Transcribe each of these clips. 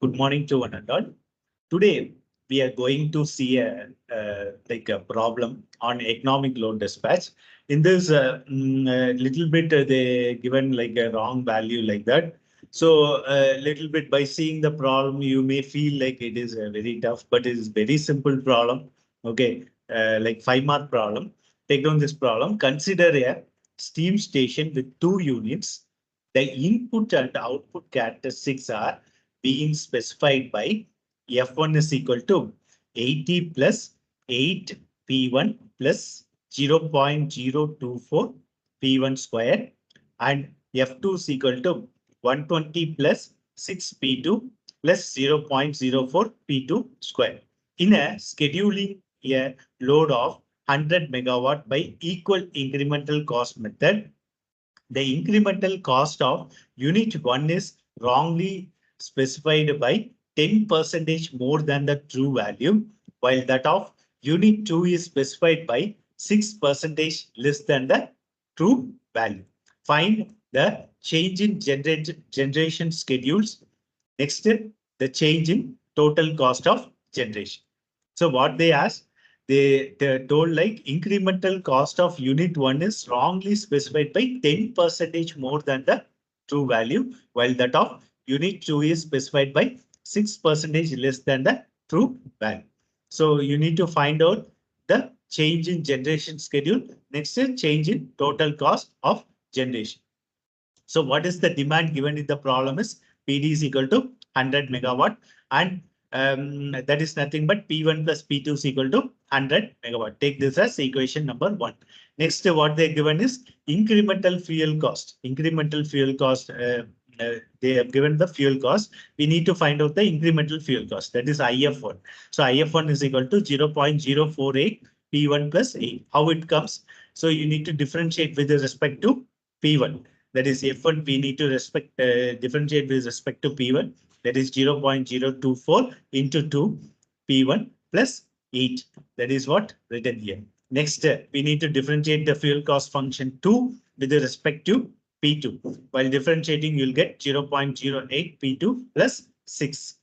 Good morning to one and all. Today, we are going to see a problem on economic loan dispatch. In this little bit, they given like a wrong value like that. So a little bit by seeing the problem, you may feel like it is very tough, but it is very simple problem. Okay, like 5 mark problem. Take down this problem. Consider a steam station with 2 units. The input and output characteristics are being specified by F1 is equal to 80 plus 8 P1 plus 0.024 P1 square and F2 is equal to 120 plus 6 P2 plus 0.04 P2 square. In a scheduling a load of 100 megawatt by equal incremental cost method, the incremental cost of unit 1 is wrongly specified by 10% more than the true value, while that of unit 2 is specified by 6% less than the true value. Find the change in generation schedules. Next step, the change in total cost of generation. So what they asked, they told like incremental cost of unit 1 is wrongly specified by 10% more than the true value, while that of unit 2 is specified by 6% less than the true value. So you need to find out the change in generation schedule. Next is change in total cost of generation. So what is the demand given in the problem is PD is equal to 100 megawatt and that is nothing but P1 plus P2 is equal to 100 megawatt. Take this as equation number 1. Next, what they given is incremental fuel cost. Incremental fuel cost, they have given the fuel cost. We need to find out the incremental fuel cost. That is IF1. So IF1 is equal to 0.048 P1 plus 8. How it comes? So you need to differentiate with respect to P1. That is F1, we need to differentiate with respect to P1. That is 0.024 into 2 P1 plus 8. That is what written here. Next, we need to differentiate the fuel cost function 2 with respect to P2. While differentiating, you'll get 0.08 P2 plus 6.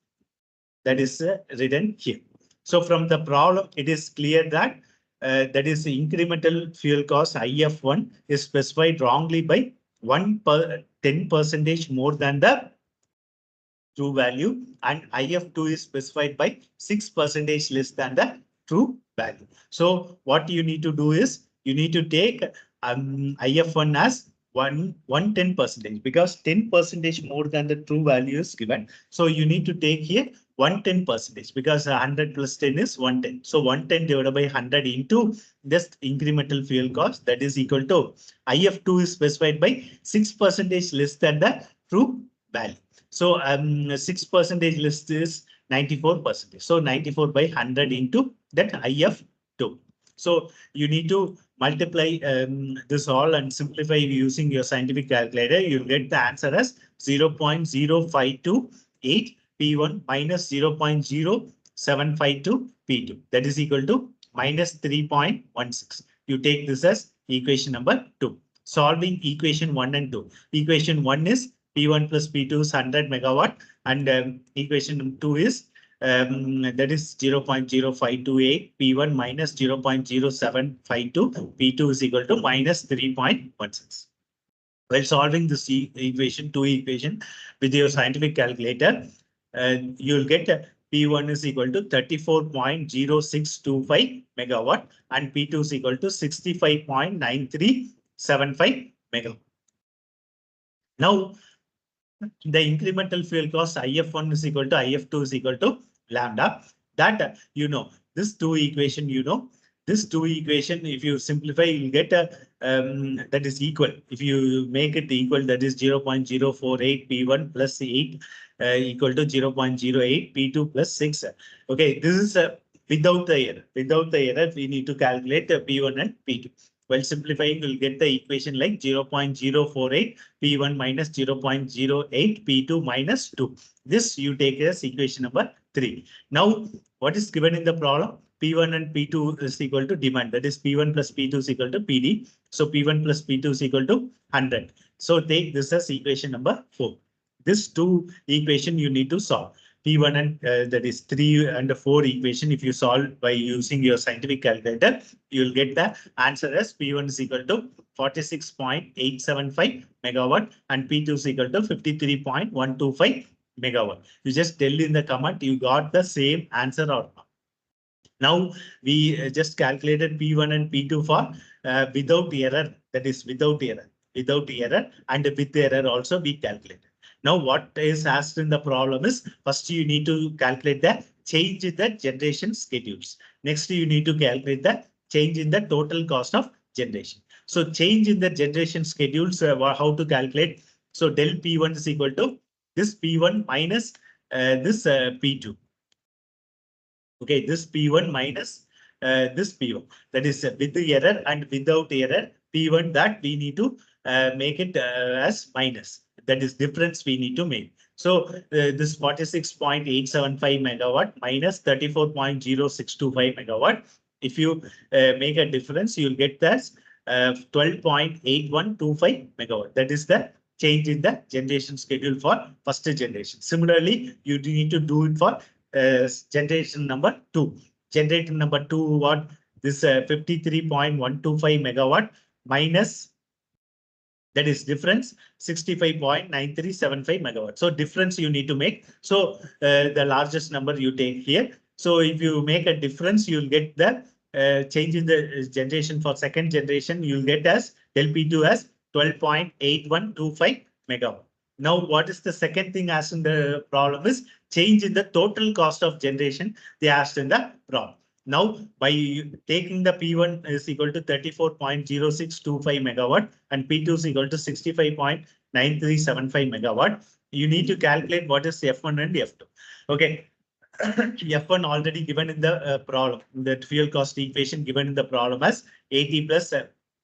That is written here. So from the problem, it is clear that that is the incremental fuel cost IF1 is specified wrongly by 10% more than the true value, and IF2 is specified by 6% less than the true value. So what you need to do is you need to take IF1 as 110% because 10% more than the true value is given. So you need to take here 110% because 100 plus 10 is 110. So 110 divided by 100 into this incremental fuel cost, that is equal to IF2 is specified by 6% less than the true value. So 6% less is 94%. So 94 by 100 into that IF2. So you need to multiply this all and simplify using your scientific calculator. You'll get the answer as 0.0528 P1 minus 0.0752 P2. That is equal to minus 3.16. You take this as equation number 2. Solving equation 1 and 2. Equation 1 is P1 plus P2 is 100 megawatt and equation 2 is that is 0.0528 P1 minus 0.0752 P2 is equal to minus 3.16. While solving this equation, 2 equation with your scientific calculator, you'll get P1 is equal to 34.0625 megawatt and P2 is equal to 65.9375 megawatt. Now, the incremental fuel cost IF1 is equal to IF2 is equal to lambda. That this 2 equation, this 2 equation, if you simplify, you'll get that is equal. If you make it equal, that is 0.048 P1 plus 8 equal to 0.08 P2 plus 6. Okay, this is without the error. Without the error, we need to calculate P1 and P2. While simplifying, we'll get the equation like 0.048 P1 minus 0.08 P2 minus 2. This you take as equation number 3. Now, what is given in the problem? P1 and P2 is equal to demand. That is P1 plus P2 is equal to PD. So P1 plus P2 is equal to 100. So take this as equation number 4. This 2 equation you need to solve. P1 and that is 3 and 4 equation. If you solve by using your scientific calculator, you will get the answer as P1 is equal to 46.875 megawatt and P2 is equal to 53.125 megawatt. You just tell in the comment you got the same answer or not. Now we just calculated P1 and P2 for without error, that is without error, and with error also we calculated. Now what is asked in the problem is first you need to calculate the change in the generation schedules. Next you need to calculate the change in the total cost of generation. So change in the generation schedules, how to calculate? So del P1 is equal to this P1 minus this P2. Okay, this P1 minus this P1. That is with the error and without error, P1 that we need to make it as minus. That is difference we need to make. So this 46.875 megawatt minus 34.0625 megawatt. If you make a difference, you'll get that 12.8125 megawatt. That is the change in the generation schedule for first generation. Similarly, you need to do it for generation number 2. Generator number 2, what? This 53.125 megawatt minus, that is difference 65.9375 megawatt. So difference you need to make. So the largest number you take here. So if you make a difference, you'll get the change in the generation for second generation. You'll get as del P2 as 12.8125 megawatt. Now, what is the second thing asked in the problem is change in the total cost of generation they asked in the problem. Now, by taking the P1 is equal to 34.0625 megawatt and P2 is equal to 65.9375 megawatt, you need to calculate what is F1 and F2. Okay. F1 already given in the problem, that fuel cost equation given in the problem as 80 plus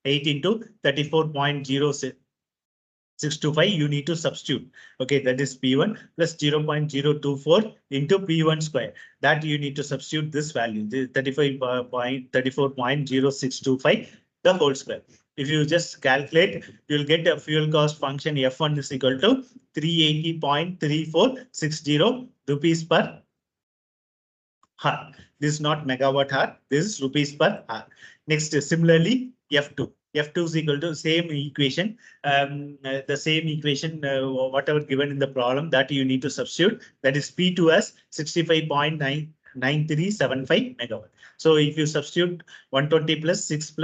8 into 34.0625, you need to substitute. Okay, that is P1 plus 0.024 into P1 square. That you need to substitute this value, the 34.0625, the whole square. If you just calculate, you'll get a fuel cost function F1 is equal to 380.3460 rupees per hour. This is not megawatt hour. This is rupees per hour. Next, similarly, F2. F2 is equal to same equation. The same equation, whatever given in the problem, that you need to substitute. That is P2 as 65.9375 megawatt. So if you substitute 120 plus 6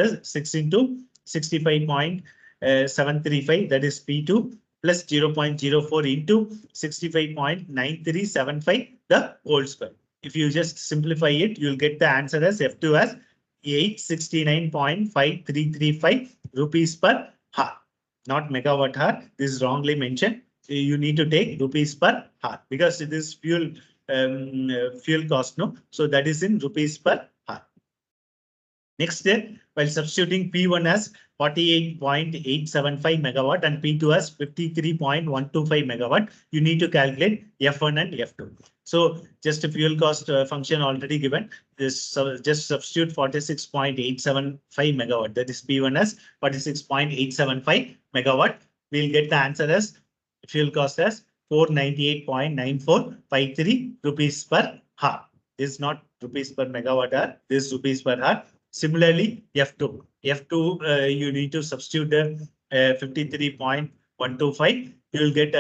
into 65.735, that is P2 plus 0.04 into 65.9375, the whole square. If you just simplify it, you'll get the answer as F2 as 869.5335 rupees per hour, not megawatt hour. This is wrongly mentioned. You need to take rupees per hour because it is fuel cost, no? So that is in rupees per hour. Next step, while substituting P1 as 48.875 megawatt and P2 as 53.125 megawatt, you need to calculate F1 and F2. So just a fuel cost function already given. Just substitute 46.875 megawatt. That is P1 as 46.875 megawatt. We'll get the answer as fuel cost as 498.9453 rupees per hour. This is not rupees per megawatt hour. This is rupees per hour. Similarly, F2. You need to substitute the 53.125. You will get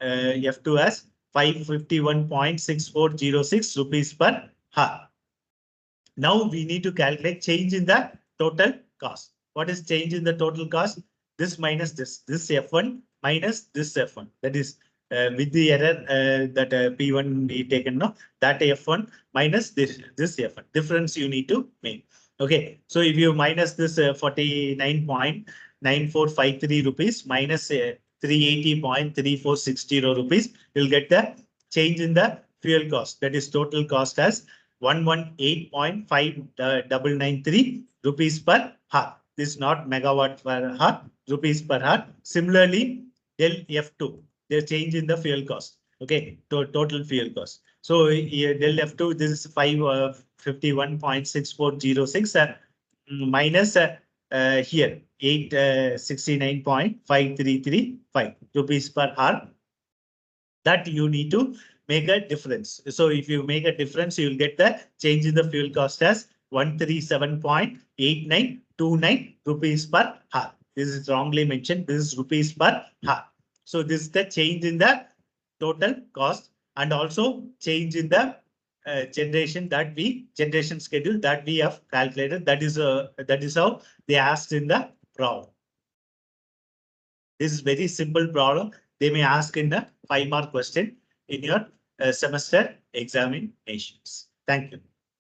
F2 as 551.6406 rupees per hour. Now we need to calculate change in the total cost. What is change in the total cost? This minus this F1 minus this F1. That is with the error that P1 be taken, no, that F1 minus this F1. Difference you need to make. Okay, so if you minus this 49.9453 rupees minus 380.3460 rupees, you'll get the change in the fuel cost. That is total cost as 118.5993 rupees per hour. This is not megawatt per hour, rupees per hour. Similarly, del F2, the change in the fuel cost. Okay, total fuel cost. So del F2, this is 551.6406 minus here 869.5335 rupees per hour. That you need to make a difference. So if you make a difference, you will get the change in the fuel cost as 137.8929 rupees per hour. This is wrongly mentioned. This is rupees per hour. So this is the change in the total cost and also change in the generation schedule that we have calculated. That is how they asked in the problem. This is very simple problem. They may ask in the 5-mark question in your semester examinations. Thank you.